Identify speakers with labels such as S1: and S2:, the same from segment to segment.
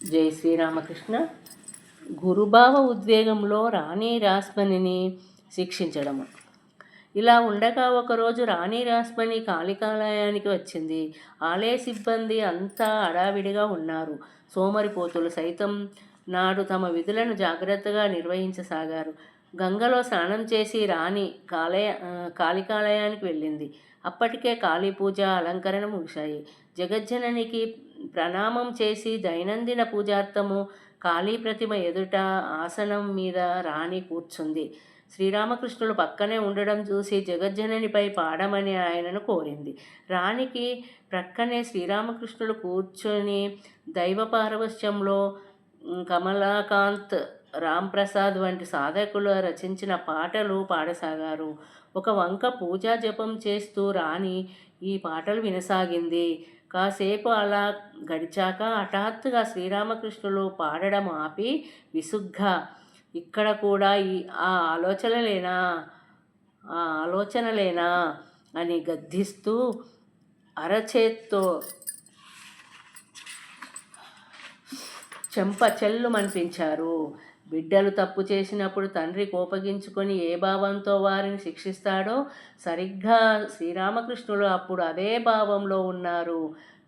S1: జై శ్రీరామకృష్ణ. గురుభావ ఉద్వేగంలో రాణి రాస్మణిని శిక్షించడము. ఇలా ఉండగా ఒకరోజు రాణి రాస్మణి కాళికాలయానికి వచ్చింది. ఆలయ సిబ్బంది అంతా హడావిడిగా ఉన్నారు. సోమరిపోతులు సైతం నాడు తమ విధులను జాగ్రత్తగా నిర్వహించసాగారు. గంగలో స్నానం చేసి రాణి కాళికాలయానికి వెళ్ళింది. అప్పటికే కాళీ పూజ అలంకరణ ముగిశాయి. జగజ్జననికి ప్రణామం చేసి దైనందిన పూజార్థము కాళీ ప్రతిమ ఎదుట ఆసనం మీద రాణి కూర్చుంది. శ్రీరామకృష్ణులు పక్కనే ఉండడం చూసి జగజ్జననిపై పాడమని ఆయనను కోరింది. రాణికి ప్రక్కనే శ్రీరామకృష్ణులు కూర్చొని దైవ పారవశ్యంలో కమలాకాంత్, రాంప్రసాద్ వంటి సాధకులు రచించిన పాటలు పాడసాగారు. ఒక వంక పూజా జపం చేస్తూ రాణి ఈ పాటలు వినసాగింది. కాసేపు అలా గడిచాక హఠాత్తుగా శ్రీరామకృష్ణులు పాడడం ఆపి విసుగ్గా, ఇక్కడ కూడా ఆ ఆలోచనలేనా అని గద్దిస్తూ అరచేత్తో చెంప చెల్లుమనిపించారు. బిడ్డలు తప్పు చేసినప్పుడు తండ్రి కోపగించుకొని ఏ భావంతో వారిని శిక్షిస్తాడో సరిగ్గా శ్రీరామకృష్ణులు అప్పుడు అదే భావంలో ఉన్నారు.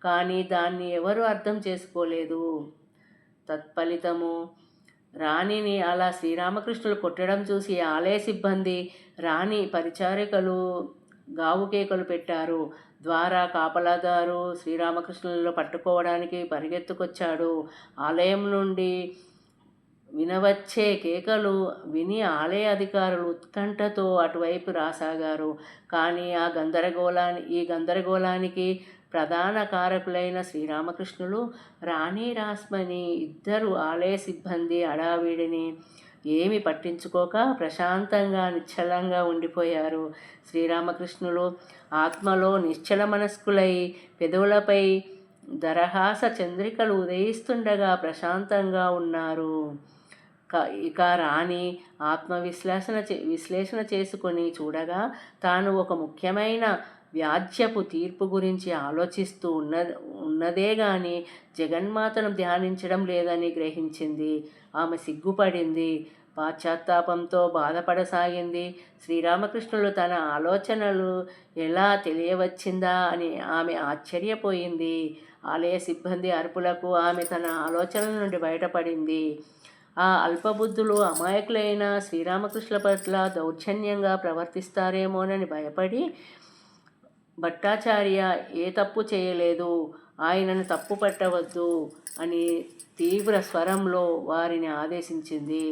S1: కానీ దాన్ని ఎవరూ అర్థం చేసుకోలేదు. తత్ఫలితము రాణిని అలా శ్రీరామకృష్ణులు కొట్టడం చూసి ఆలయ సిబ్బంది, రాణి పరిచారికలు గావుకేకలు పెట్టారు. ద్వారా కాపలాదారు శ్రీరామకృష్ణులను పట్టుకోవడానికి పరిగెత్తుకొచ్చాడు. ఆలయం నుండి వినవచ్చే కేకలు విని ఆలయ అధికారులు ఉత్కంఠతో అటువైపు రాసాగారు. కానీ ఈ గందరగోళానికి ప్రధాన కారకులైన శ్రీరామకృష్ణులు, రాణి రాస్మణి ఇద్దరు ఆలయ సిబ్బంది హడావిడిని ఏమి పట్టించుకోక ప్రశాంతంగా నిశ్చలంగా ఉండిపోయారు. శ్రీరామకృష్ణులు ఆత్మలో నిశ్చల మనస్కులై పెదవులపై దరహాస చంద్రికలు ఉదయిస్తుండగా ప్రశాంతంగా ఉన్నారు. ఇక రాణి విశ్లేషణ చేసుకొని చూడగా తాను ఒక ముఖ్యమైన వ్యాజ్యపు తీర్పు గురించి ఆలోచిస్తూ ఉన్నదే గాని జగన్మాతను ధ్యానించడం లేదని గ్రహించింది. ఆమె సిగ్గుపడింది. పాశ్చాత్తాపంతో బాధపడసాగింది. శ్రీరామకృష్ణులు తన ఆలోచనలు ఎలా తెలియవచ్చిందా అని ఆమె ఆశ్చర్యపోయింది. ఆలయ సిబ్బంది అరుపులకు ఆమె తన ఆలోచనల నుండి బయటపడింది. ఆ అల్పబుద్ధులు అమాయకులైన శ్రీరామకృష్ణుల పట్ల దౌర్జన్యంగా ప్రవర్తిస్తారేమోనని భయపడి, భట్టాచార్య ఏ తప్పు చేయలేదు, ఆయనను తప్పు పట్టవద్దు అని తీవ్ర స్వరంలో వారిని ఆదేశించింది.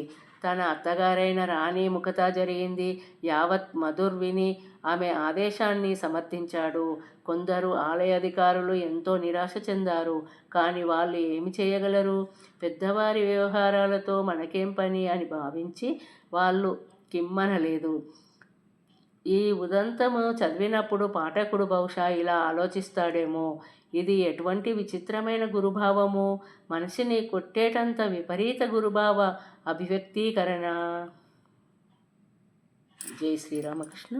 S1: తన అత్తగారైన రాణి ముఖతా జరిగింది. యావత్ మధుర్ విని ఆమె ఆదేశాన్ని సమర్థించాడు. కొందరు ఆలయ అధికారులు ఎంతో నిరాశ చెందారు. కానీ వాళ్ళు ఏమి చేయగలరు? పెద్దవారి వ్యవహారాలతో మనకేం పని అని భావించి వాళ్ళు కిమ్మనలేదు. ఈ ఉదంతము చదివినప్పుడు పాఠకుడు బహుశా ఇలా ఆలోచిస్తాడేమో, ఇది ఎటువంటి విచిత్రమైన గురుభావము, మనిషిని కొట్టేటంత విపరీత గురుభావ అభివ్యక్తీకరణ. జై శ్రీరామకృష్ణ.